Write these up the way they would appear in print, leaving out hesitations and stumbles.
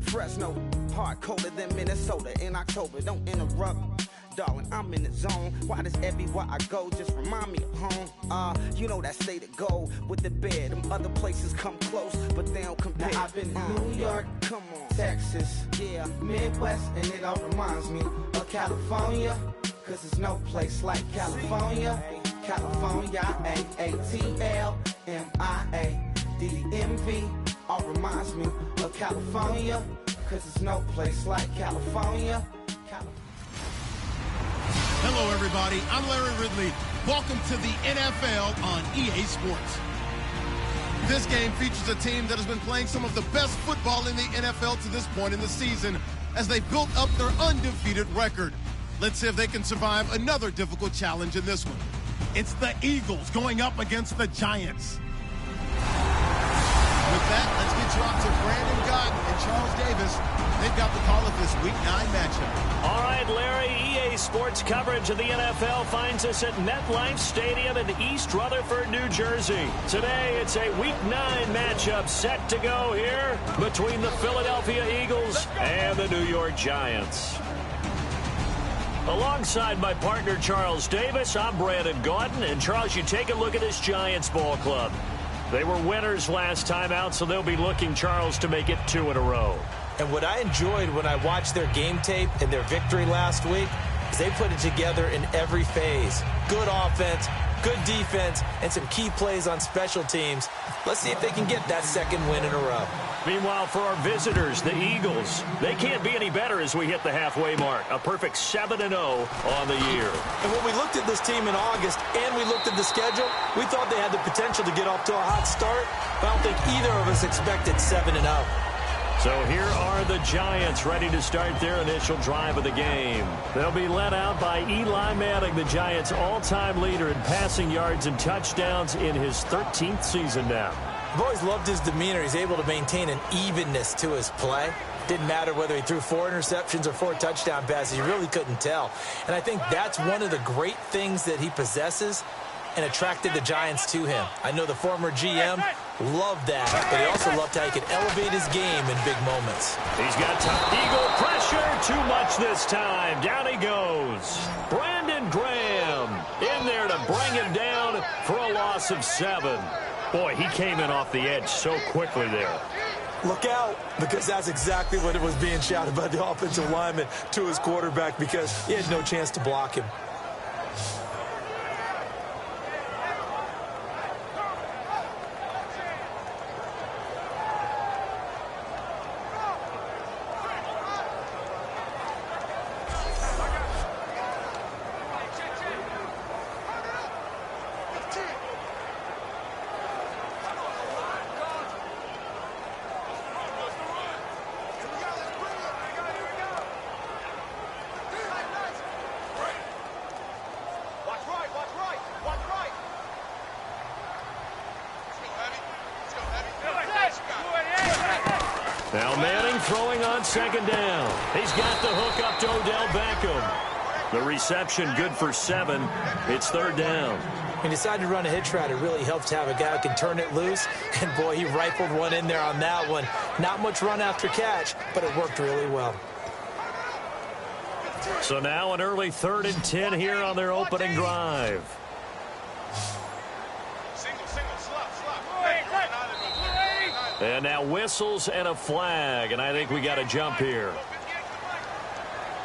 Fresno, hard colder than Minnesota in October. Don't interrupt, darling, I'm in the zone. Why does everywhere I go just remind me of home? You know that state of gold with the bed. Them other places come close, but they don't compare. Now I've been to New York, come on, Texas, yeah, Midwest, and it all reminds me of California, cause there's no place like California. California, AATLMIA-DMV, all reminds me of California, cause there's no place like California. Hello, everybody. I'm Larry Ridley. Welcome to the NFL on EA Sports. This game features a team that has been playing some of the best football in the NFL to this point in the season as they built up their undefeated record. Let's see if they can survive another difficult challenge in this one. It's the Eagles going up against the Giants. With that, let's get you out to Brandon Gott and Charles Davis. They've got the call of this Week 9 matchup. All right, Larry, EA Sports coverage of the NFL finds us at MetLife Stadium in East Rutherford, New Jersey. Today, it's a Week 9 matchup set to go here between the Philadelphia Eagles and the New York Giants. Alongside my partner, Charles Davis, I'm Brandon Gaudin. And, Charles, you take a look at this Giants ball club. They were winners last time out, so they'll be looking, Charles, to make it 2 in a row. And what I enjoyed when I watched their game tape and their victory last week is they put it together in every phase. Good offense, good defense, and some key plays on special teams. Let's see if they can get that second win in a row. Meanwhile, for our visitors, the Eagles, they can't be any better as we hit the halfway mark. A perfect 7-0 on the year. And when we looked at this team in August and we looked at the schedule, we thought they had the potential to get off to a hot start. But I don't think either of us expected 7-0. So here are the Giants ready to start their initial drive of the game. They'll be led out by Eli Manning, the Giants' all-time leader in passing yards and touchdowns in his 13th season now. I've always loved his demeanor. He's able to maintain an evenness to his play. Didn't matter whether he threw 4 interceptions or 4 touchdown passes. You really couldn't tell. And I think that's one of the great things that he possesses and attracted the Giants to him. I know the former GM loved that, but he also loved how he could elevate his game in big moments. He's got Eagle pressure. Too much this time. Down he goes. Brandon Graham in there to bring him down for a loss of 7. Boy, he came in off the edge so quickly there. Look out, because that's exactly what it was being shouted by the offensive lineman to his quarterback because he had no chance to block him. Now Manning throwing on second down. He's got the hook up to Odell Beckham. The reception good for 7. It's 3rd down. He decided to run a hitch route. It really helps to have a guy who can turn it loose. And, boy, he rifled one in there on that one. Not much run after catch, but it worked really well. So now an early 3rd and 10 here on their opening drive. And now whistles and a flag, and I think we got a jump here.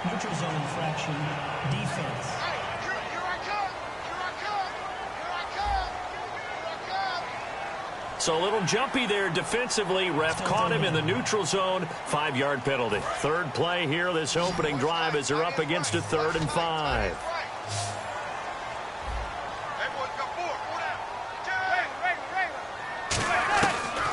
Neutral zone infraction, defense. So a little jumpy there defensively. Ref caught him in the neutral zone. 5-yard penalty. 3rd play here this opening drive as they're up against a 3rd and 5.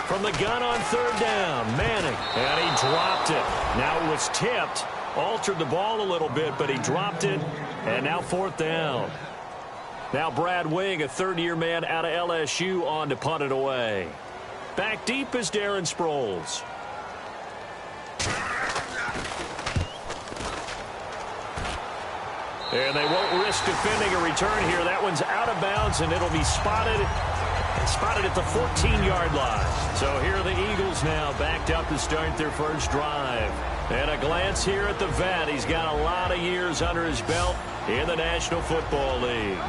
From the gun on 3rd down, Manning, and he dropped it. Now it was tipped, altered the ball a little bit, but he dropped it, and now 4th down. Now Brad Wing, a 3rd-year man out of LSU, on to punt it away. Back deep is Darren Sproles. And they won't risk defending a return here. That one's out of bounds, and it'll be spotted Spotted at the 14-yard line. So here are the Eagles now backed up to start their first drive. And a glance here at the vet. He's got a lot of years under his belt in the National Football League.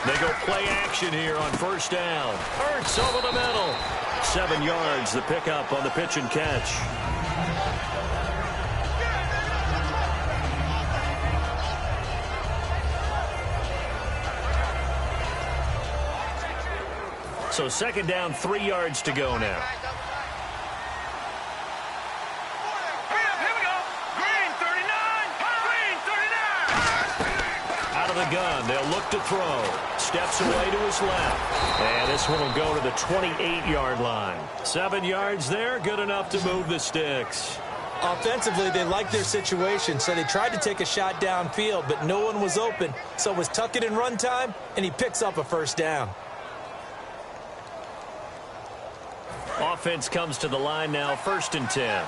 They go play action here on first down. Ertz over the middle. 7 yards, the pickup on the pitch and catch. So second down, 3 yards to go now. The gun. They'll look to throw. Steps away to his left. And this one will go to the 28-yard line. 7 yards there. Good enough to move the sticks. Offensively, they liked their situation, so they tried to take a shot downfield, but no one was open. So it was tuck it in run time, and he picks up a first down. Offense comes to the line now, 1st and 10.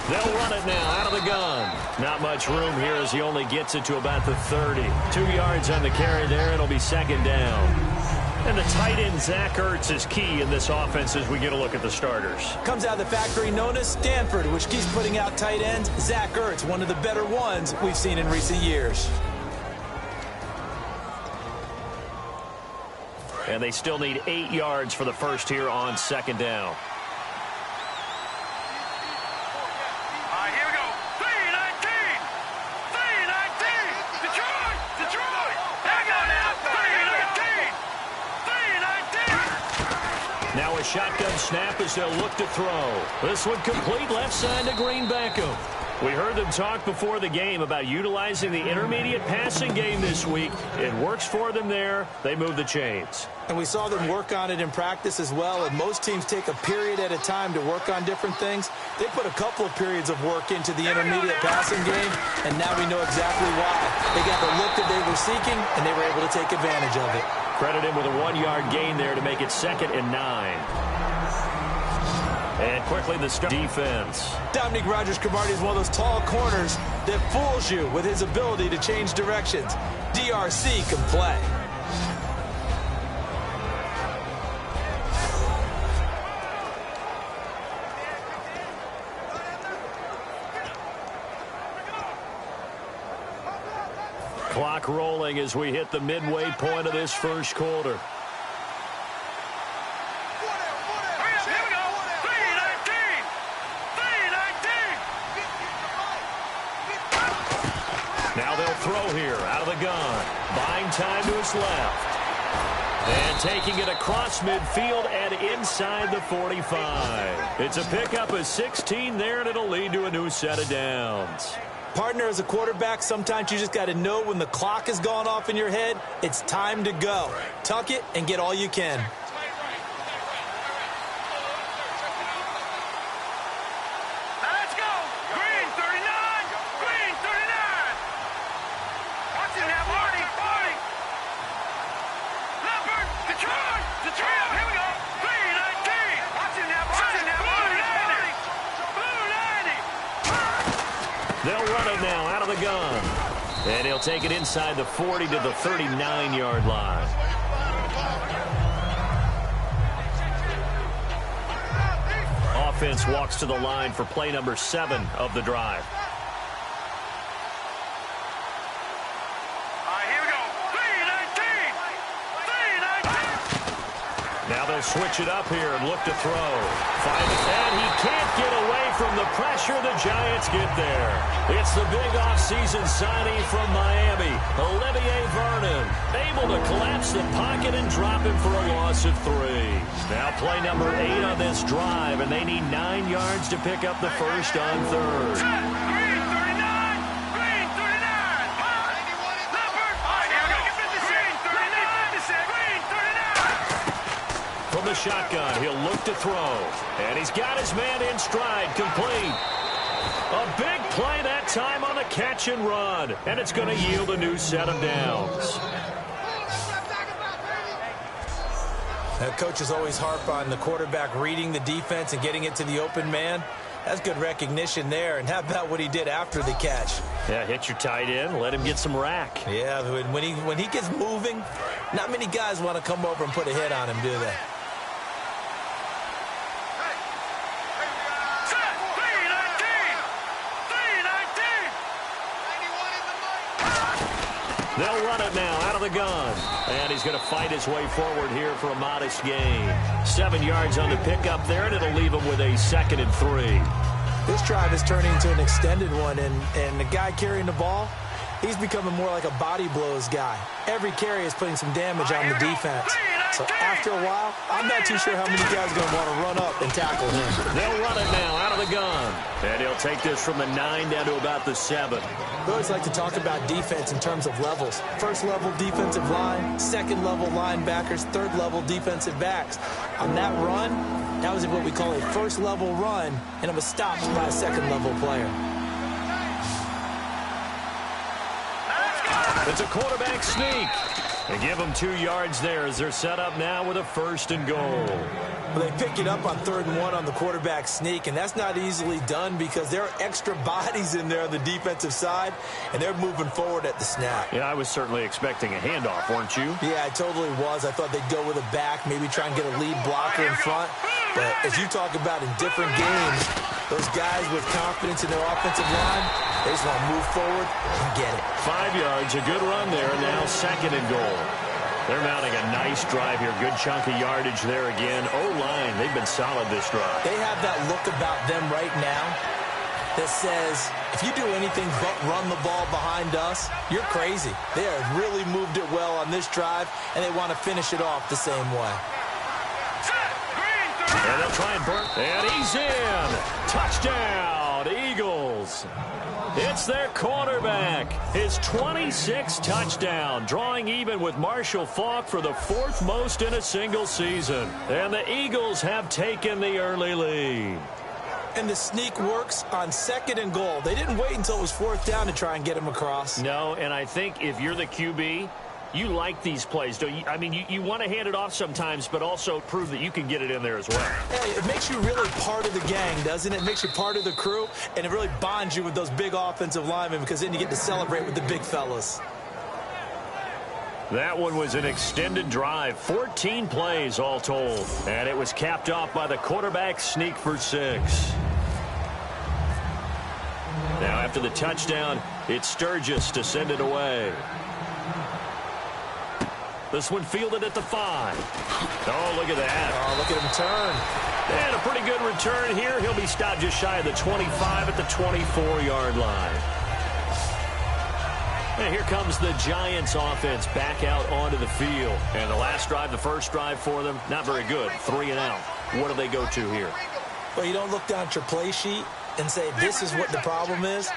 They'll run it now out of the gun. Not much room here as he only gets it to about the 30. 2 yards on the carry there. It'll be second down. And the tight end, Zach Ertz, is key in this offense as we get a look at the starters. Comes out of the factory known as Stanford, which keeps putting out tight ends. Zach Ertz, one of the better ones we've seen in recent years. And they still need 8 yards for the first here on second down. Now a shotgun snap as they'll look to throw. This one complete left side to Green Beckham. We heard them talk before the game about utilizing the intermediate passing game this week. It works for them there. They move the chains. And we saw them work on it in practice as well. And most teams take a period at a time to work on different things. They put a couple of periods of work into the intermediate passing game, and now we know exactly why. They got the look that they were seeking, and they were able to take advantage of it. Credit him with a 1-yard gain there to make it 2nd and 9. And quickly the defense. Dominique Rodgers-Cromartie is one of those tall corners that fools you with his ability to change directions. DRC can play. Clock rolling as we hit the midway point of this first quarter. Now they'll throw here out of the gun. Buying time to his left. And taking it across midfield and inside the 45. It's a pickup of 16 there, and it'll lead to a new set of downs. Partner, as a quarterback, sometimes you just got to know when the clock has gone off in your head, it's time to go. Tuck it and get all you can. Let's go. Green 39. Green 39. Watch it now, Marty. Leopard. Detroit. Here we go. Green 19. Watch it now, Marty. They'll run it now out of the gun. And he'll take it inside the 40 to the 39-yard line. Offense walks to the line for play number 7 of the drive. Here we go. 3-19. Now they'll switch it up here and look to throw. And he can't get away from the pressure. The Giants get there. It's the big offseason signing from Miami, Olivier Vernon. Able to collapse the pocket and drop him for a loss of 3. Now play number 8 on this drive, and they need 9 yards to pick up the first on 3rd. Green 39. Green 39. Leopard. Here we go. Green 39. Green 39. From the shotgun. He'll look to throw. And he's got his man in stride, complete. A big play that time on the catch and run. And it's going to yield a new set of downs. Now, coaches always harp on the quarterback reading the defense and getting it to the open man. That's good recognition there. And how about what he did after the catch? Yeah, hit your tight end, let him get some rack. Yeah, when he gets moving, not many guys want to come over and put a hit on him, do they? They'll run it now out of the gun. And he's going to fight his way forward here for a modest gain. 7 yards on the pickup there, and it'll leave him with a 2nd and 3. This drive is turning into an extended one, and the guy carrying the ball, he's becoming more like a body blows guy. Every carry is putting some damage on the defense. So after a while, I'm not too sure how many guys are going to want to run up and tackle him. They'll run it now out of the gun. And he'll take this from the 9 down to about the 7. We always like to talk about defense in terms of levels. First level defensive line, second level linebackers, third level defensive backs. On that run, that was what we call a first level run, and it was stopped by a second level player. It's a quarterback sneak. They give them 2 yards there as they're set up now with a 1st and goal. Well, they pick it up on 3rd and 1 on the quarterback sneak, and that's not easily done because there are extra bodies in there on the defensive side, and they're moving forward at the snap. Yeah, I was certainly expecting a handoff, weren't you? Yeah, I totally was. I thought they'd go with a back, maybe try and get a lead blocker in front. But as you talk about in different games, those guys with confidence in their offensive line, they just want to move forward and get it. 5 yards, a good run there, now 2nd and goal. They're mounting a nice drive here. Good chunk of yardage there again. O-line, they've been solid this drive. They have that look about them right now that says, if you do anything but run the ball behind us, you're crazy. They have really moved it well on this drive, and they want to finish it off the same way. And they'll try and burn. And he's in. Touchdown, Eagles. It's their quarterback. His 26th touchdown, drawing even with Marshall Faulk for the 4th most in a single season. And the Eagles have taken the early lead. And the sneak works on 2nd and goal. They didn't wait until it was 4th down to try and get him across. No, and I think if you're the QB, you like these plays, don't you? I mean, you want to hand it off sometimes, but also prove that you can get it in there as well. Hey, it makes you really part of the gang, doesn't it? It makes you part of the crew, and it really bonds you with those big offensive linemen because then you get to celebrate with the big fellas. That one was an extended drive, 14 plays all told, and it was capped off by the quarterback sneak for 6. Now after the touchdown, it's Sturgis to send it away. This one fielded at the 5. Oh, look at that. Oh, look at him turn. And a pretty good return here. He'll be stopped just shy of the 25 at the 24-yard line. And here comes the Giants offense back out onto the field. And the last drive, the first drive for them, not very good. 3 and out. What do they go to here? Well, you don't look down at your play sheet and say, this is what the problem is.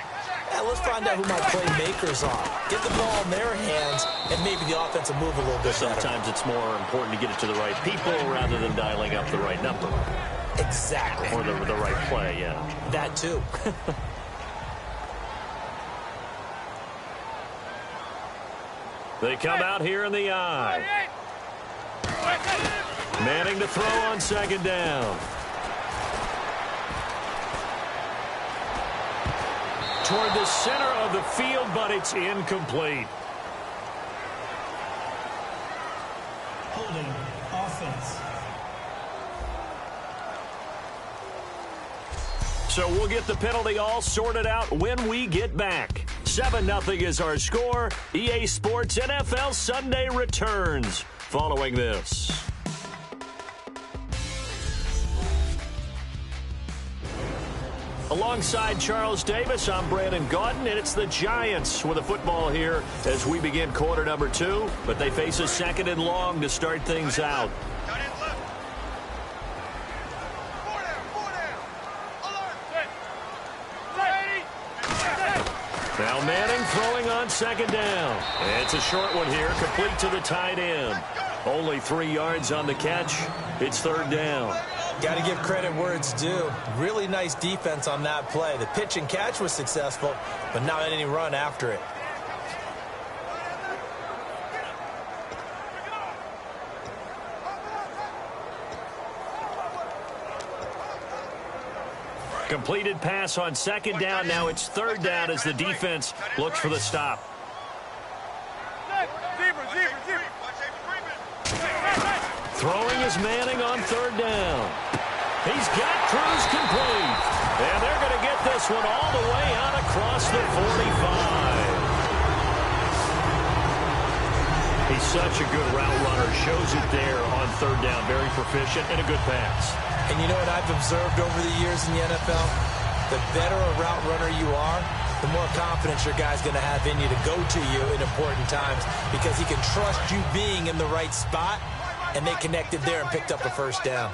Yeah, let's find out who my playmakers are. Get the ball in their hands, and maybe the offense will move a little bit better. Sometimes it's more important to get it to the right people rather than dialing up the right number. Exactly. Or the right play, yeah. That too. They come out here in the eye. Manning to throw on 2nd down. Toward the center of the field, but it's incomplete. Holding offense. So we'll get the penalty all sorted out when we get back. 7-0 is our score. EA Sports NFL Sunday returns following this. Alongside Charles Davis, I'm Brandon Gaudin, and it's the Giants with a football here as we begin quarter number 2, but they face a 2nd and long to start things out. Now Manning throwing on 2nd down. It's a short one here, complete to the tight end. Only 3 yards on the catch. It's third down. Got to give credit where it's due. Really nice defense on that play. The pitch and catch was successful, but not any run after it. Completed pass on second down. Now it's third down as the defense looks for the stop. Throwing is Manning on third down. He's got Cruz complete. And they're going to get this one all the way out across the 45. He's such a good route runner. Shows it there on third down. Very proficient and a good pass. And you know what I've observed over the years in the NFL? The better a route runner you are, the more confidence your guy's going to have in you to go to you in important times because he can trust you being in the right spot, and they connected there and picked up a first down.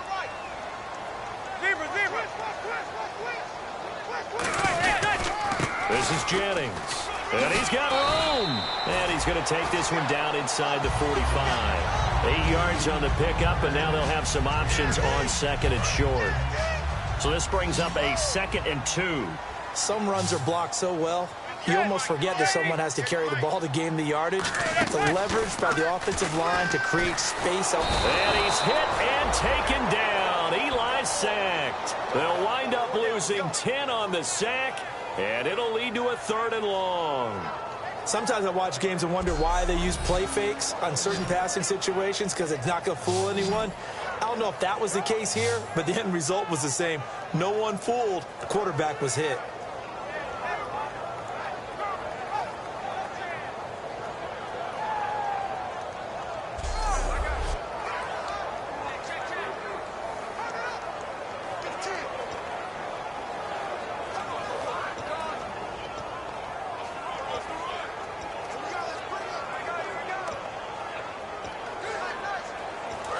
This is Jennings. And he's got room. And he's going to take this one down inside the 45. 8 yards on the pickup, and now they'll have some options on second and short. So this brings up a 2nd and 2. Some runs are blocked so well, you almost forget that someone has to carry the ball to gain the yardage. The leverage by the offensive line to create space. And he's hit and taken down. Eli's sacked. They'll wind up losing 10 on the sack, and it'll lead to a 3rd and long. Sometimes I watch games and wonder why they use play fakes on certain passing situations because it's not going to fool anyone. I don't know if that was the case here, but the end result was the same. No one fooled. The quarterback was hit.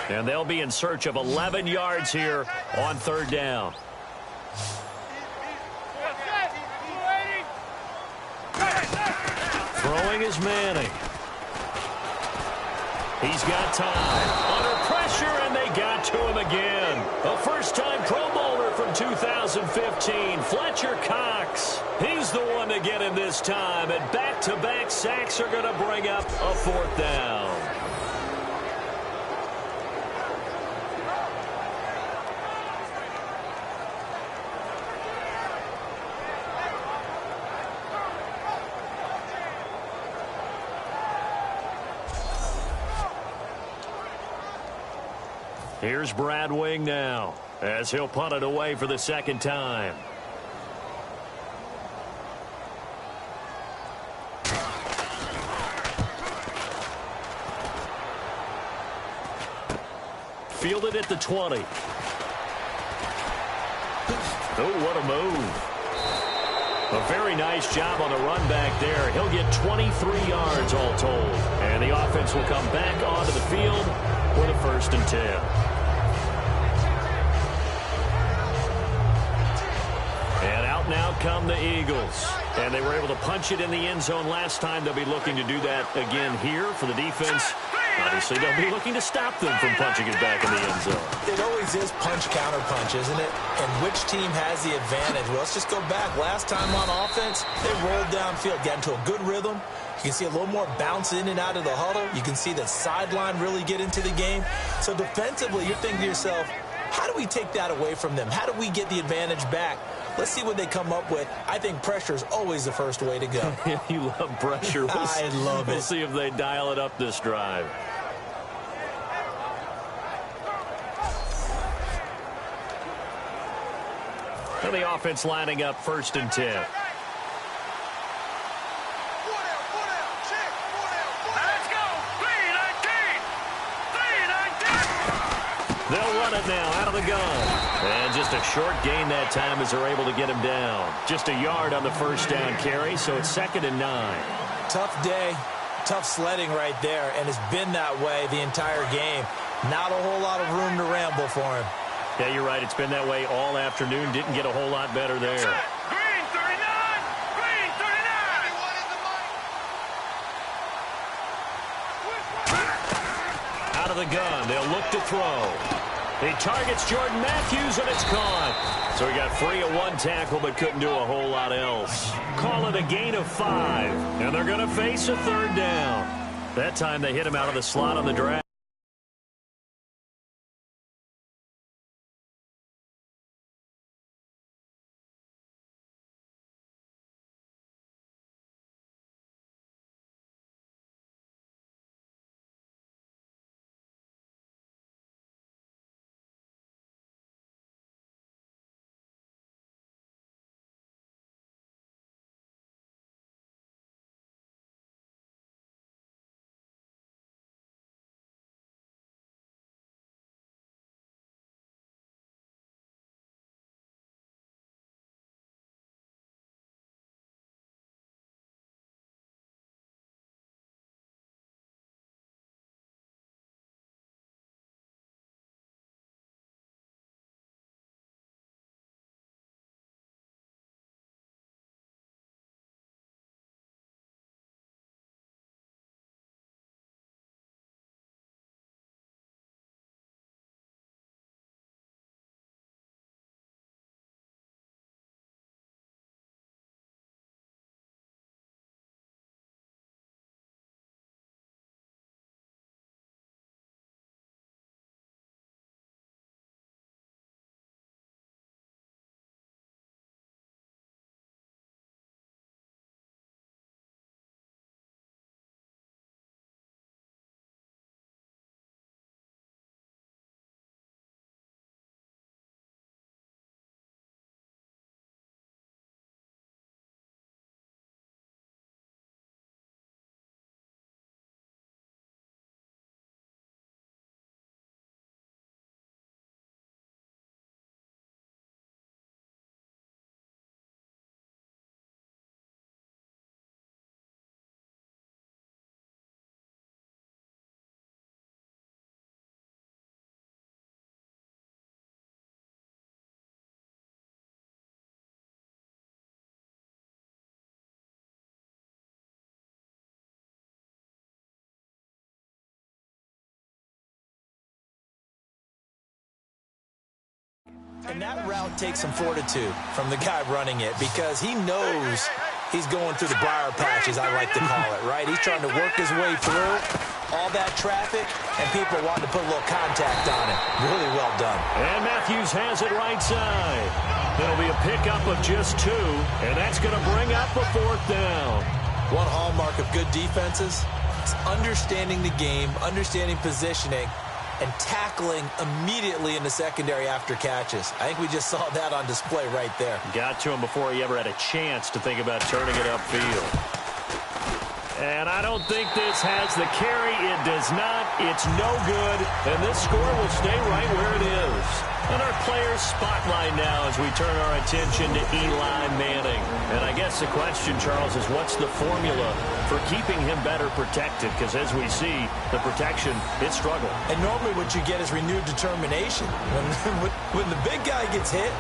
And they'll be in search of 11 yards here on third down. Throwing is Manning. He's got time. Under pressure, and they got to him again. A first-time Pro Bowler from 2015, Fletcher Cox. He's the one to get him this time, and back-to-back sacks are going to bring up a 4th down. Here's Brad Wing now, as he'll punt it away for the 2nd time. Fielded at the 20. Oh, what a move. A very nice job on the run back there. He'll get 23 yards all told. And the offense will come back onto the field with a 1st and 10. And out now come the Eagles. And they were able to punch it in the end zone last time. They'll be looking to do that again here for the defense. Obviously, they'll be looking to stop them from punching it back in the end zone. It always is punch-counter-punch, isn't it? And which team has the advantage? Well, let's just go back. Last time on offense, they rolled downfield, got into a good rhythm. You can see a little more bounce in and out of the huddle. You can see the sideline really get into the game. So defensively, you're thinking to yourself, how do we take that away from them? How do we get the advantage back? Let's see what they come up with. I think pressure is always the first way to go. You love pressure. I love it. We'll see if they dial it up this drive. And the offense lining up 1st and 10. Let's go. 3-19. They'll run it now out of the gun. And just a short gain that time as they're able to get him down. Just a yard on the 1st down carry, so it's 2nd and 9. Tough day, tough sledding right there, and it's been that way the entire game. Not a whole lot of room to ramble for him. Yeah, you're right. It's been that way all afternoon. Didn't get a whole lot better there. Green 39. Green 39. Out of of the gun. They'll look to throw. He targets Jordan Matthews, and it's caught. So he got free of one tackle, but couldn't do a whole lot else. Call it a gain of 5, and they're going to face a third down. That time they hit him out of the slot on the drag. And that route takes some fortitude from the guy running it because he knows he's going through the briar patches, I like to call it, right? He's trying to work his way through all that traffic, and people wanting to put a little contact on it. Really well done. And Matthews has it right side. It'll be a pickup of just 2, and that's going to bring up a 4th down. One hallmark of good defenses is understanding the game, understanding positioning, and tackling immediately in the secondary after catches. I think we just saw that on display right there. Got to him before he ever had a chance to think about turning it upfield. And I don't think this has the carry. It does not. It's no good. And this score will stay right where it is. And our players spotlight now as we turn our attention to Eli Manning. And I guess the question, Charles, is what's the formula for keeping him better protected? Because as we see, the protection, it struggled. And normally what you get is renewed determination. When the big guy gets hit,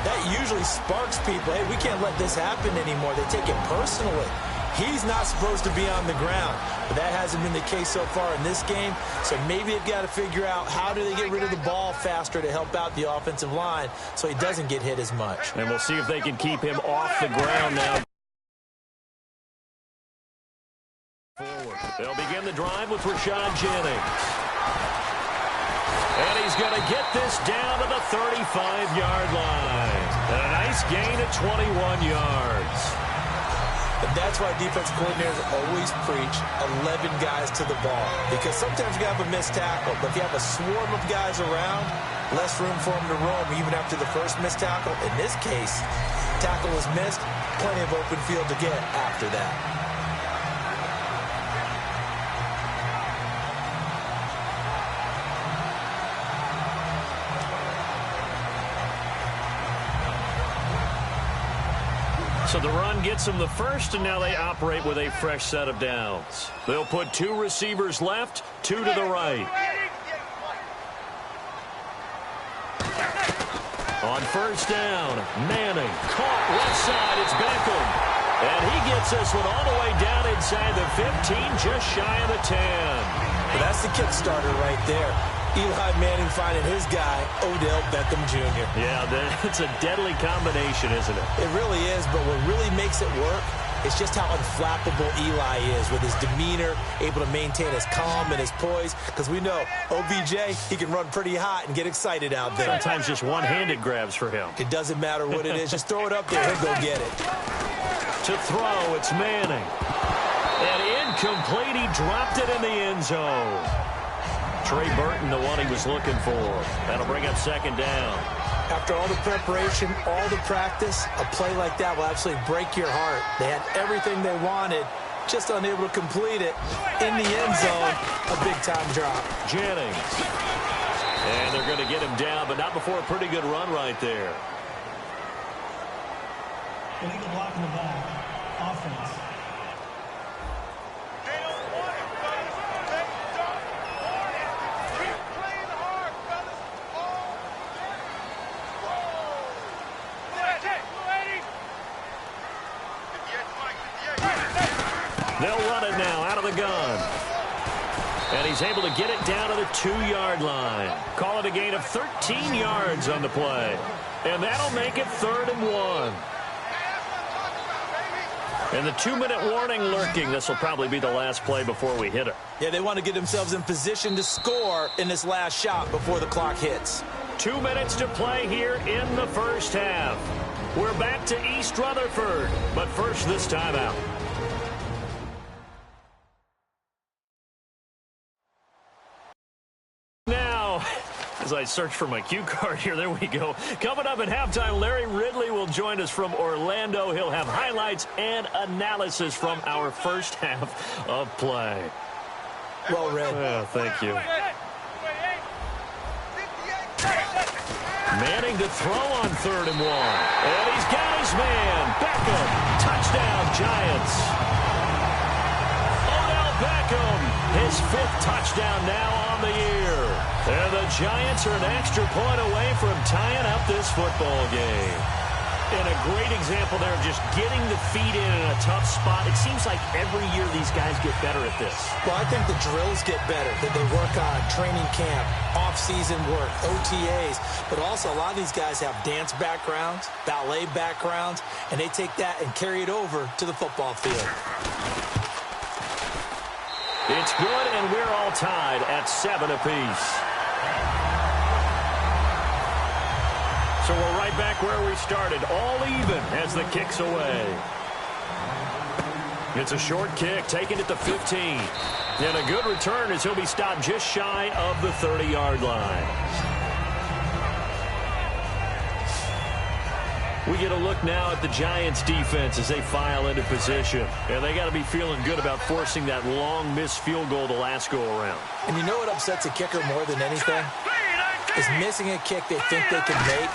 that usually sparks people. Hey, we can't let this happen anymore. They take it personally. He's not supposed to be on the ground, but that hasn't been the case so far in this game. So maybe they've got to figure out how do they get rid of the ball faster to help out the offensive line so he doesn't get hit as much. And we'll see if they can keep him off the ground now. Forward. They'll begin the drive with Rashad Jennings. And he's going to get this down to the 35-yard line. And a nice gain of 21 yards. And that's why defense coordinators always preach 11 guys to the ball. Because sometimes you have a missed tackle, but if you have a swarm of guys around, less room for them to roam even after the first missed tackle. In this case, tackle is missed, plenty of open field to get after that. So the run gets them the first, and now they operate with a fresh set of downs. They'll put 2 receivers left, 2 to the right. On first down, Manning caught left side. It's Beckham. And he gets this one all the way down inside the 15, just shy of the 10. Well, that's the kickstarter right there. Eli Manning finding his guy, Odell Beckham Jr. Yeah, it's a deadly combination, isn't it? It really is, but what really makes it work is just how unflappable Eli is with his demeanor, able to maintain his calm and his poise, because we know OBJ, he can run pretty hot and get excited out there. Sometimes just one-handed grabs for him. It doesn't matter what it is. Just throw it up there. He'll go get it. To throw, it's Manning. And incomplete, he dropped it in the end zone. Trey Burton, the one he was looking for. That'll bring up second down. After all the preparation, all the practice, a play like that will absolutely break your heart. They had everything they wanted, just unable to complete it. In the end zone, a big-time drop. Jennings. And they're going to get him down, but not before a pretty good run right there. Illegal block in the back. Offense. They'll run it now out of the gun. And he's able to get it down to the 2-yard line. Call it a gain of 13 yards on the play. And that'll make it 3rd and 1. And the 2-minute warning lurking. This will probably be the last play before we hit it. Yeah, they want to get themselves in position to score in this last shot before the clock hits. 2 minutes to play here in the first half. We're back to East Rutherford. But first, this timeout. As I search for my cue card here, there we go. Coming up at halftime, Larry Ridley will join us from Orlando. He'll have highlights and analysis from our first half of play. Well read. Oh, thank you. Manning to throw on 3rd and 1. And he's got his man. Beckham. Touchdown, Giants. Odell Beckham. His 5th touchdown now on the year. And the Giants are an extra point away from tying up this football game. And a great example there of just getting the feet in a tough spot. It seems like every year these guys get better at this. Well, I think the drills get better, that they work on training camp, off-season work, OTAs. But also a lot of these guys have dance backgrounds, ballet backgrounds, and they take that and carry it over to the football field. It's good, and we're all tied at 7 apiece. So we're right back where we started, all even as the kick's away. It's a short kick, taken at the 15. And a good return as he'll be stopped just shy of the 30-yard line. We get a look now at the Giants' defense as they file into position. And they got to be feeling good about forcing that long missed field goal the last go-around. And you know what upsets a kicker more than anything? Is missing a kick they think they can make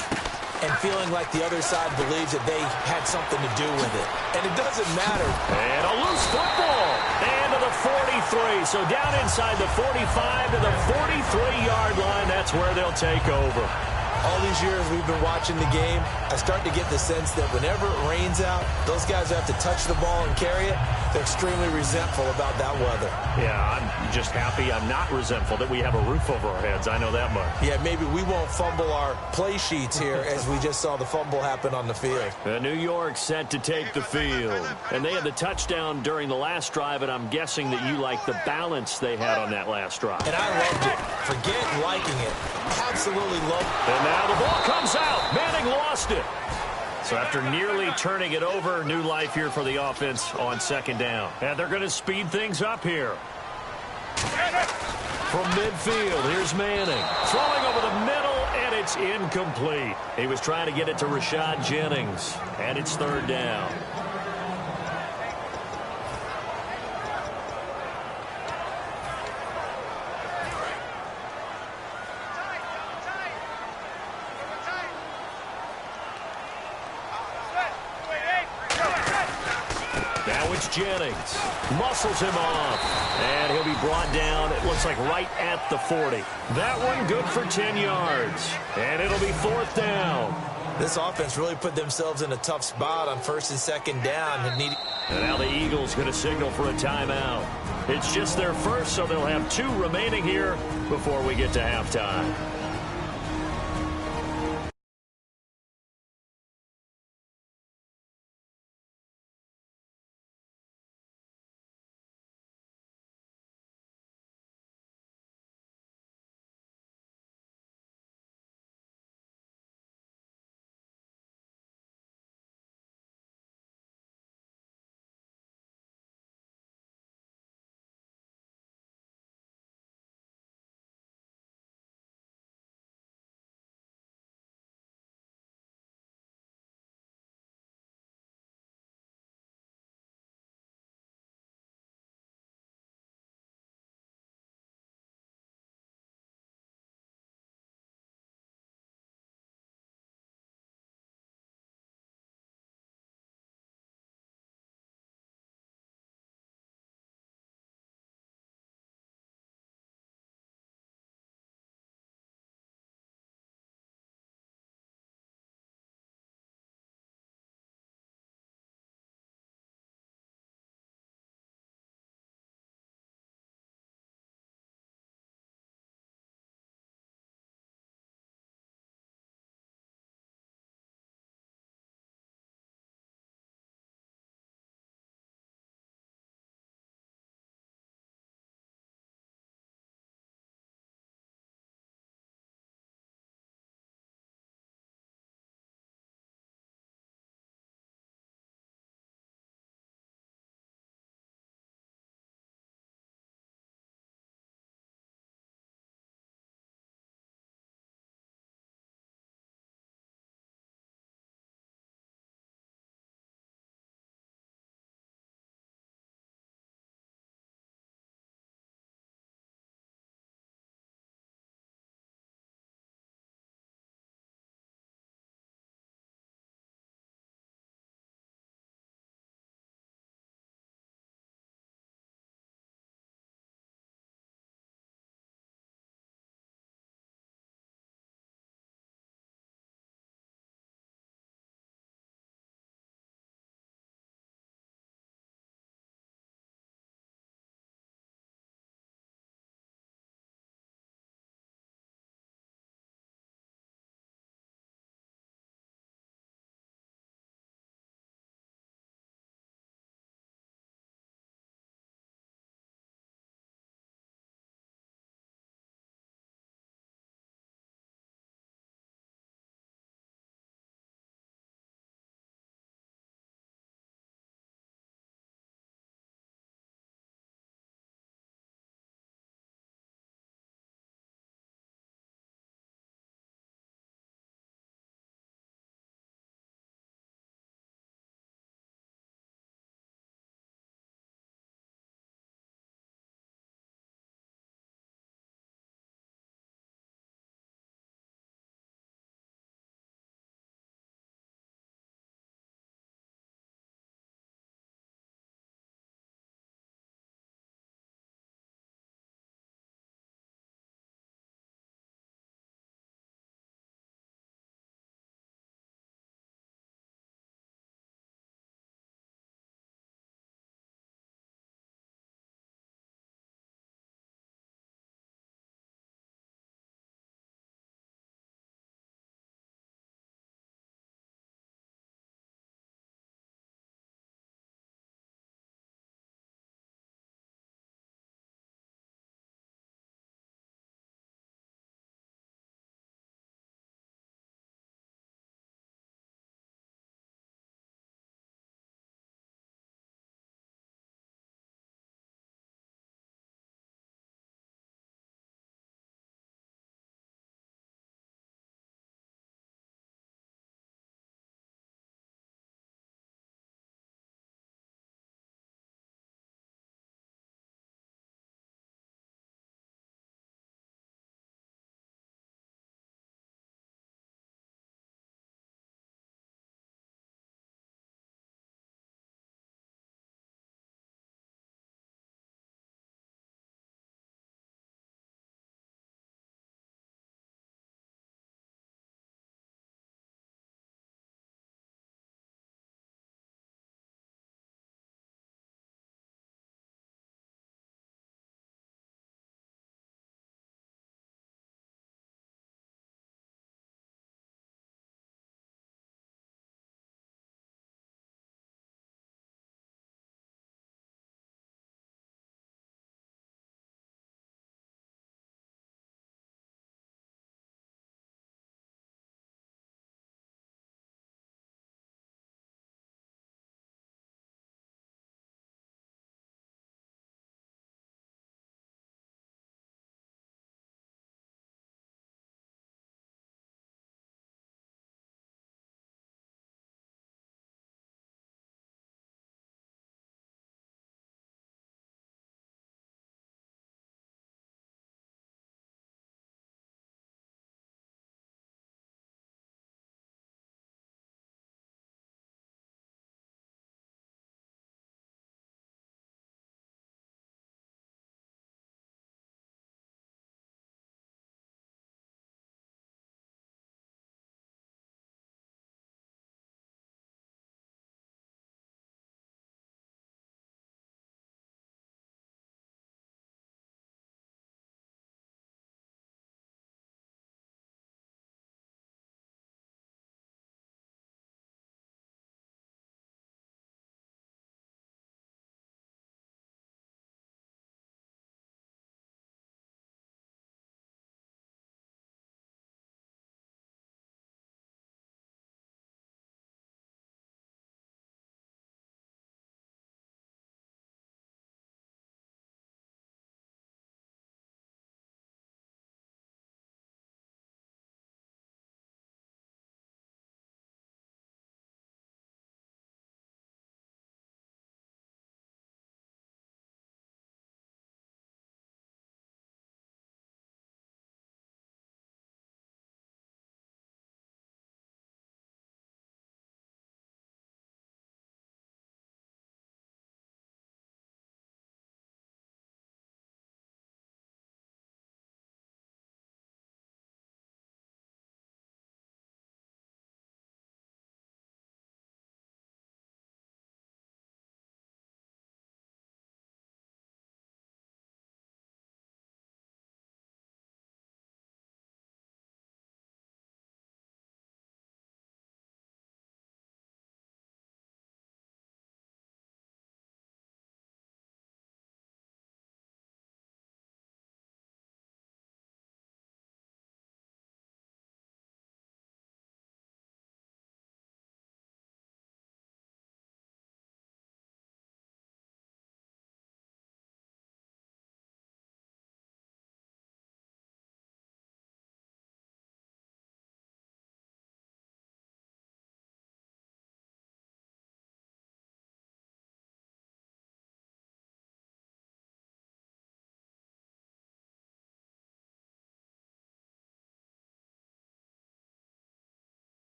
and feeling like the other side believes that they had something to do with it. And it doesn't matter. And a loose football. And to the 43. So down inside the 45 to the 43-yard line. That's where they'll take over. All these years we've been watching the game, I start to get the sense that whenever it rains out, those guys who have to touch the ball and carry it, they're extremely resentful about that weather. Yeah, I'm just happy I'm not resentful that we have a roof over our heads. I know that much. Yeah, maybe we won't fumble our play sheets here as we just saw the fumble happen on the field. New York set to take the field. And they had the touchdown during the last drive, and I'm guessing that you like the balance they had on that last drive. And I loved it. Forget liking it. Absolutely loved it. And now the ball comes out. Manning lost it. So after nearly turning it over, new life here for the offense on second down. And they're going to speed things up here. From midfield, here's Manning. Throwing over the middle, and it's incomplete. He was trying to get it to Rashad Jennings. And it's third down. Now it's Jennings. Muscles him off. And he'll be brought down, it looks like right at the 40. That one good for 10 yards. And it'll be 4th down. This offense really put themselves in a tough spot on 1st and 2nd down. And now the Eagles going to signal for a timeout. It's just their first, so they'll have 2 remaining here before we get to halftime.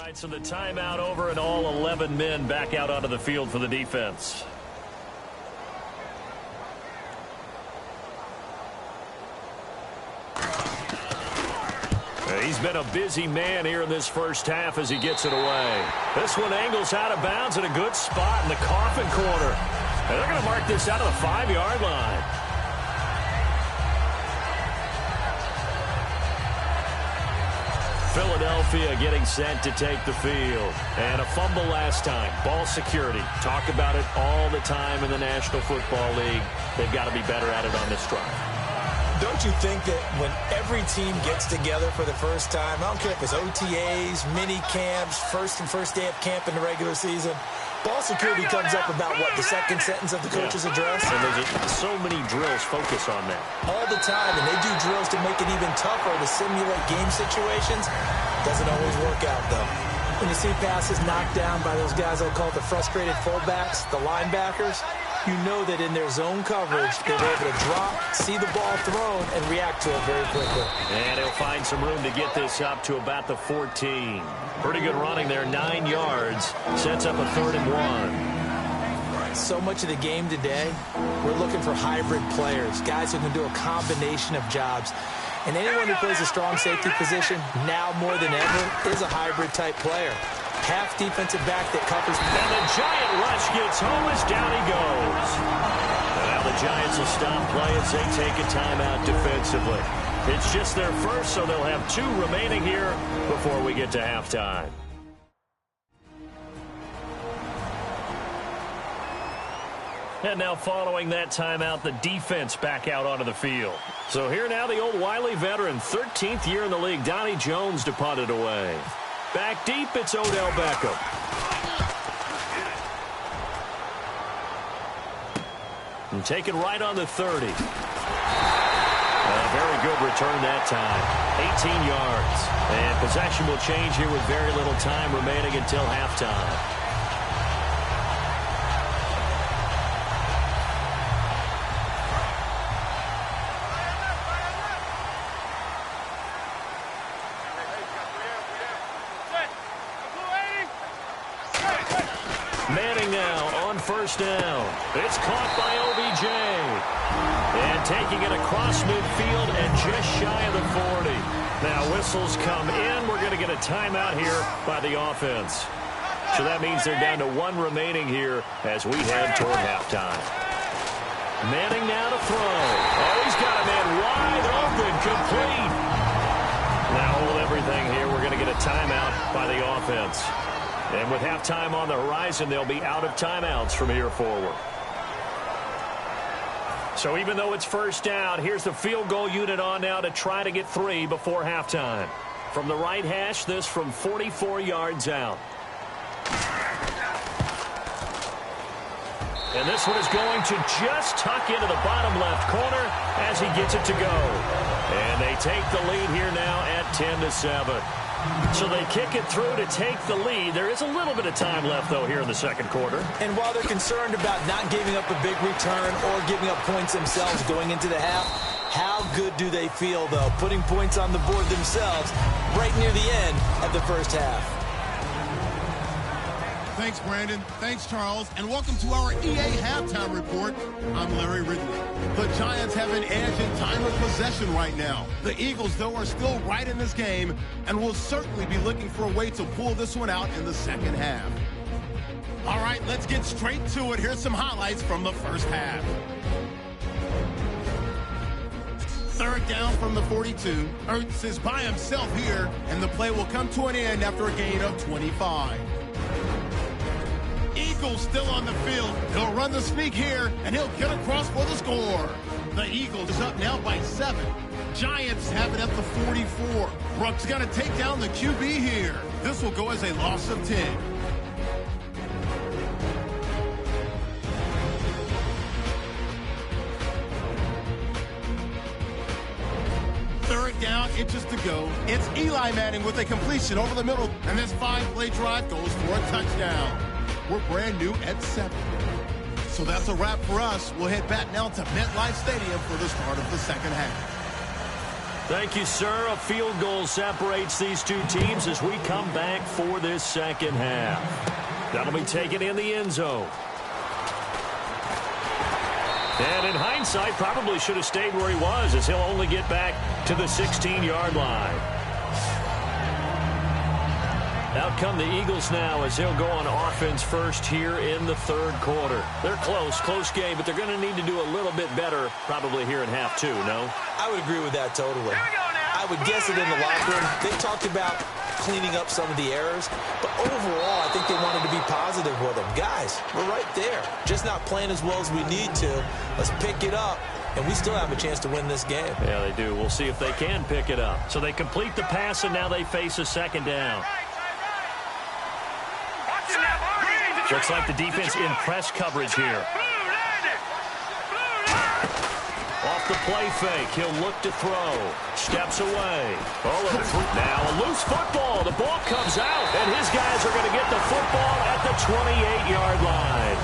right, so the timeout over and all 11 men back out onto the field for the defense. He's been a busy man here in this first half as he gets it away. This one angles out of bounds in a good spot in the coffin corner. And they're going to mark this out of the 5-yard line. Philadelphia getting set to take the field. And a fumble last time. Ball security. Talk about it all the time in the National Football League. They've got to be better at it on this drive. Don't you think that when every team gets together for the first time, I don't care if it's OTAs, mini camps, first day of camp in the regular season, ball security comes up about, what, the second sentence of the coach's address? And there's so many drills focus on that. All the time, and they do drills to make it even tougher to simulate game situations. Doesn't always work out, though. When you see passes knocked down by those guys I'll call the frustrated fullbacks, the linebackers, you know that in their zone coverage, they're able to drop, see the ball thrown, and react to it very quickly. And he'll find some room to get this up to about the 14. Pretty good running there, 9 yards. Sets up a 3rd and 1. So much of the game today, we're looking for hybrid players, guys who can do a combination of jobs. And anyone who plays a strong safety position, now more than ever, is a hybrid-type player. Half defensive back that covers. And the Giant rush gets home as down he goes. And now the Giants will stop play as they take a timeout defensively. It's just their first, so they'll have 2 remaining here before we get to halftime. And now following that timeout, the defense back out onto the field. So here now the old wily veteran, 13th year in the league, Donnie Jones to punt it away. Back deep, it's Odell Beckham. And taken right on the 30. A very good return that time. 18 yards. And possession will change here with very little time remaining until halftime. First down. It's caught by OBJ. And taking it across midfield and just shy of the 40. Now whistles come in. We're going to get a timeout here by the offense. So that means they're down to 1 remaining here as we head toward halftime. Manning now to throw. Oh, he's got a man wide open, complete. Now hold everything here. We're going to get a timeout by the offense. And with halftime on the horizon, they'll be out of timeouts from here forward. So even though it's first down, here's the field goal unit on now to try to get 3 before halftime. From the right hash, this from 44 yards out. And this one is going to just tuck into the bottom left corner as he gets it to go. And they take the lead here now at 10-7. So they kick it through to take the lead. There is a little bit of time left, though, here in the second quarter. And while they're concerned about not giving up a big return or giving up points themselves going into the half, how good do they feel, though, putting points on the board themselves right near the end of the first half? Thanks, Brandon. Thanks, Charles. And welcome to our EA Halftime Report. I'm Larry Ridley. The Giants have an edge in time of possession right now. The Eagles, though, are still right in this game and will certainly be looking for a way to pull this one out in the second half. All right, let's get straight to it. Here's some highlights from the first half. 3rd down from the 42. Ertz is by himself here, and the play will come to an end after a gain of 25. Eagles still on the field. He'll run the sneak here, and he'll get across for the score. The Eagles is up now by 7. Giants have it at the 44. Brooks got to take down the QB here. This will go as a loss of 10. Third down, inches to go. It's Eli Manning with a completion over the middle, and this 5-play drive goes for a touchdown. We're brand new at 7. So that's a wrap for us. We'll head back now to MetLife Stadium for the start of the second half. Thank you, sir. A field goal separates these two teams as we come back for this second half. That'll be taken in the end zone. And in hindsight, probably should have stayed where he was, as he'll only get back to the 16-yard line. Out come the Eagles now as they'll go on offense first here in the third quarter. They're close game, but they're going to need to do a little bit better probably here in half two, no? I would agree with that totally. I would guess it in the locker room. They talked about cleaning up some of the errors, but overall, I think they wanted to be positive with them. Guys, we're right there. Just not playing as well as we need to. Let's pick it up, and we still have a chance to win this game. Yeah, they do. We'll see if they can pick it up. So they complete the pass, and now they face a second down. Looks like the defense in press coverage here. Off the play fake, he'll look to throw. Steps away. Now a loose football. The ball comes out, and his guys are going to get the football at the 28-yard line.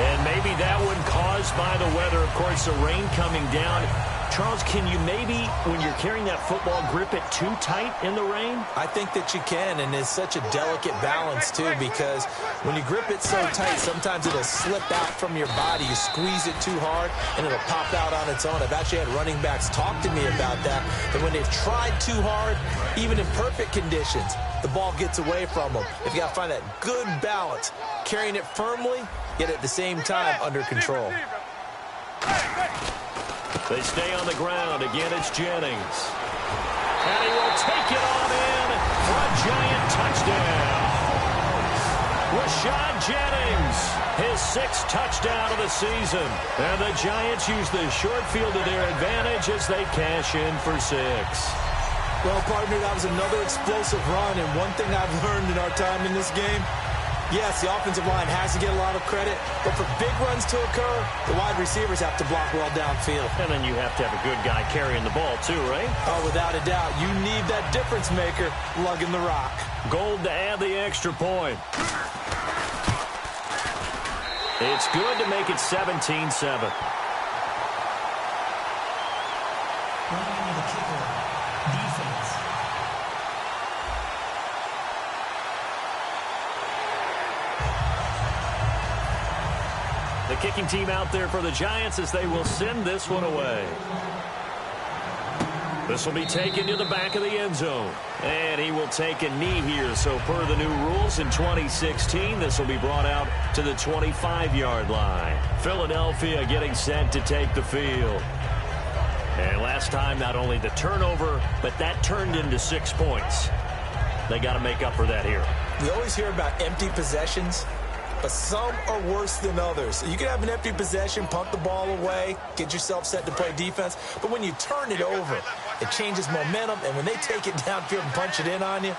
And maybe that one caused by the weather. Of course, the rain coming down. Charles, can you maybe, when you're carrying that football, grip it too tight in the rain? I think that you can, and it's such a delicate balance, too, because when you grip it so tight, sometimes it'll slip out from your body. You squeeze it too hard, and it'll pop out on its own. I've actually had running backs talk to me about that when they've tried too hard, even in perfect conditions, the ball gets away from them. If you got to find that good balance, carrying it firmly, yet at the same time under control. They stay on the ground. Again, it's Jennings. And he will take it on in for a giant touchdown. Rashad Jennings, his 6th touchdown of the season. And the Giants use the short field to their advantage as they cash in for 6. Well, partner, that was another explosive run. And one thing I've learned in our time in this game, yes, the offensive line has to get a lot of credit, but for big runs to occur, the wide receivers have to block well downfield. And then you have to have a good guy carrying the ball too, right? Oh, without a doubt. You need that difference maker lugging the rock. Gold to add the extra point. It's good to make it 17-7. Running the kicker. Defense. The kicking team out there for the Giants as they will send this one away. This will be taken to the back of the end zone. And he will take a knee here. So per the new rules in 2016, this will be brought out to the 25-yard line. Philadelphia getting set to take the field. And last time, not only the turnover, but that turned into 6 points. They got to make up for that here. We always hear about empty possessions, but some are worse than others. You can have an empty possession, punt the ball away, get yourself set to play defense, but when you turn it over, it changes momentum, and when they take it downfield and punch it in on you,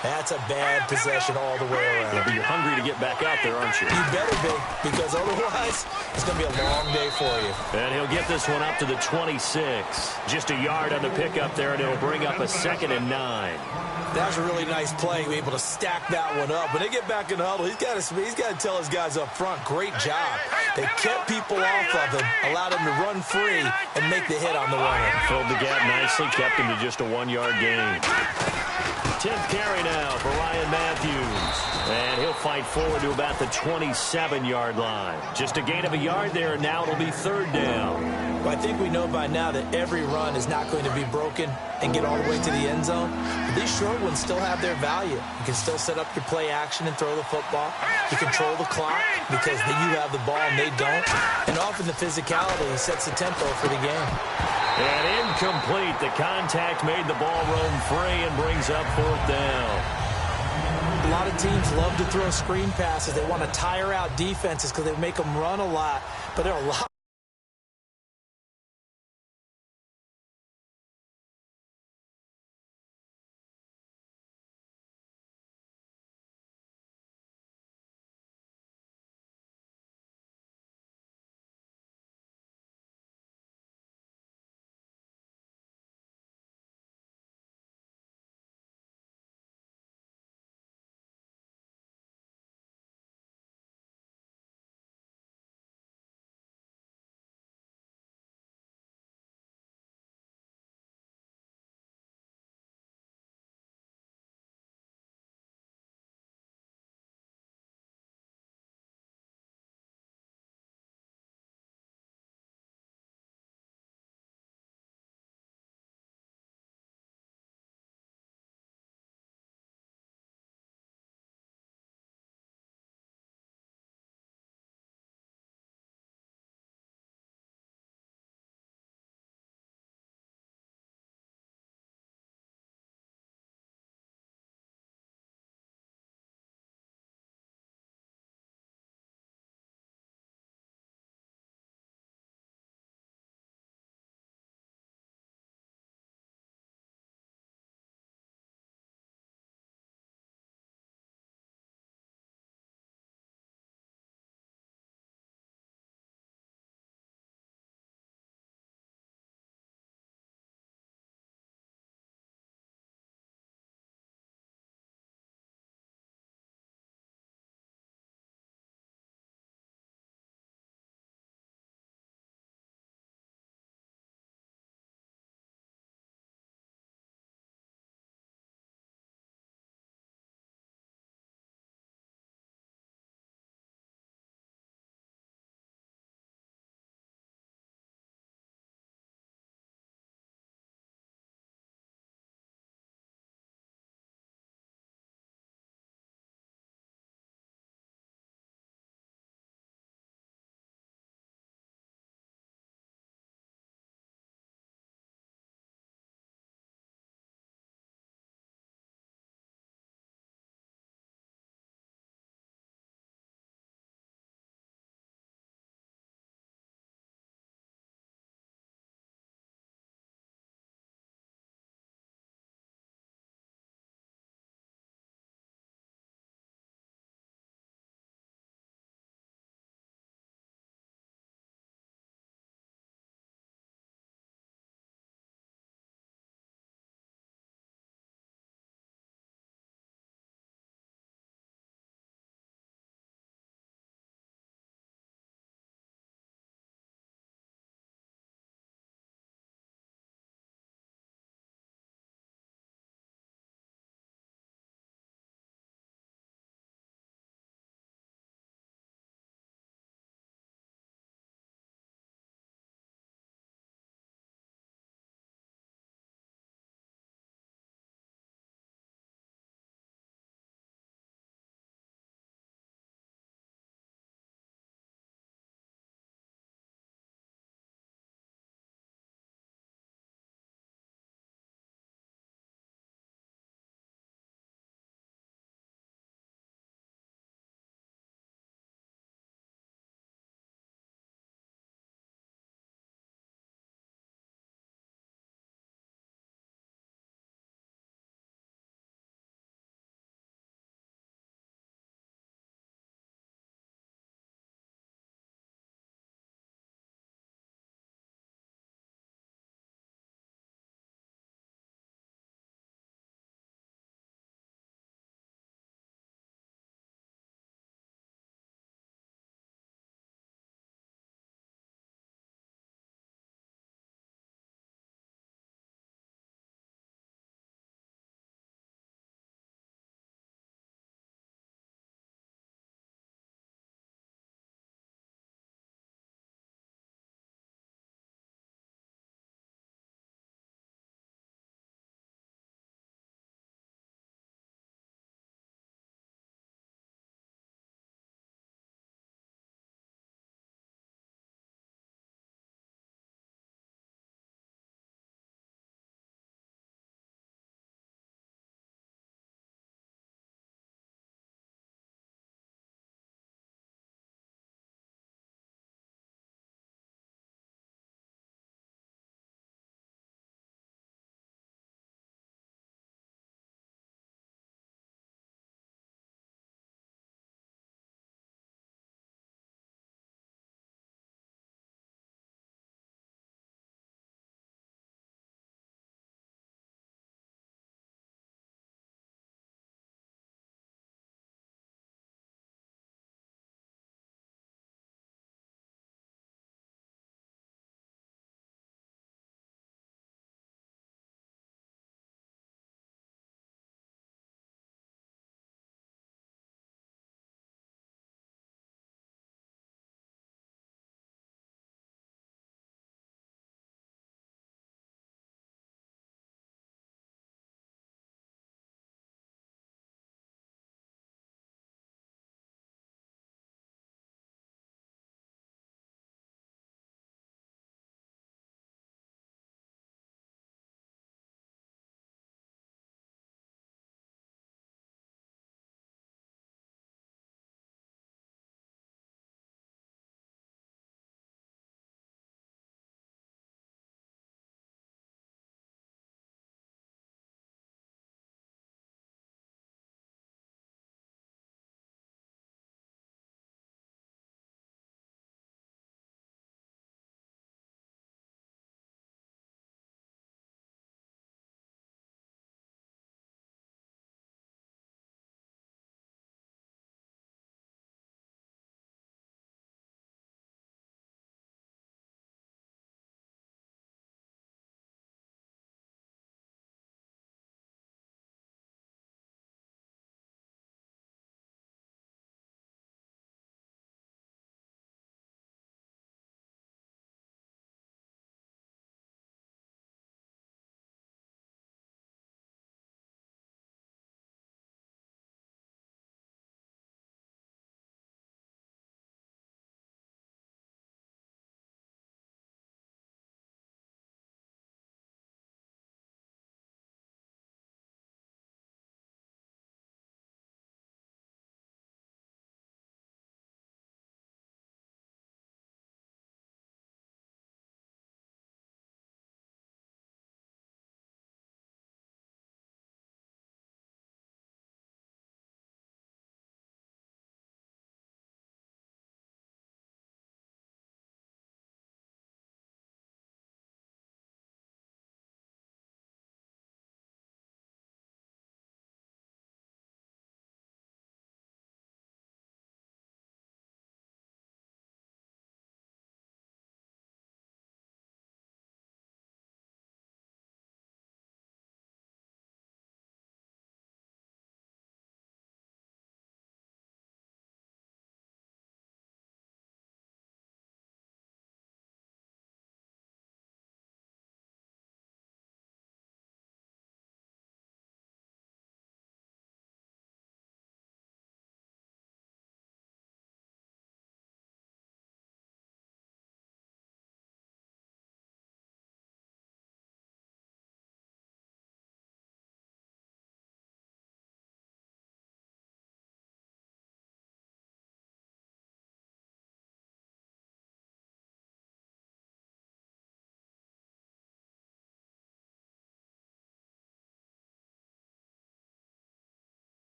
that's a bad possession all the way around. Yeah, but you're hungry to get back out there, aren't you? You better be, because otherwise it's going to be a long day for you. And he'll get this one up to the 26. Just a yard on the pickup there, and it'll bring up a 2nd and 9. That was a really nice play, able to stack that one up. When they get back in the huddle, he's got to tell his guys up front, great job. They kept people off of him, allowed him to run free and make the hit on the runner. Filled the gap nicely, kept him to just a 1-yard gain. 10th carry now for Ryan Matthews. And he'll fight forward to about the 27-yard line. Just a gain of a yard there, and now it'll be 3rd down. Well, I think we know by now that every run is not going to be broken and get all the way to the end zone. But these short ones still have their value. You can still set up your play action and throw the football. You control the clock because then you have the ball and they don't. And often the physicality sets the tempo for the game. And incomplete. The contact made the ball roam free and brings up 4th down. A lot of teams love to throw screen passes. They want to tire out defenses because they make them run a lot. But there are a lot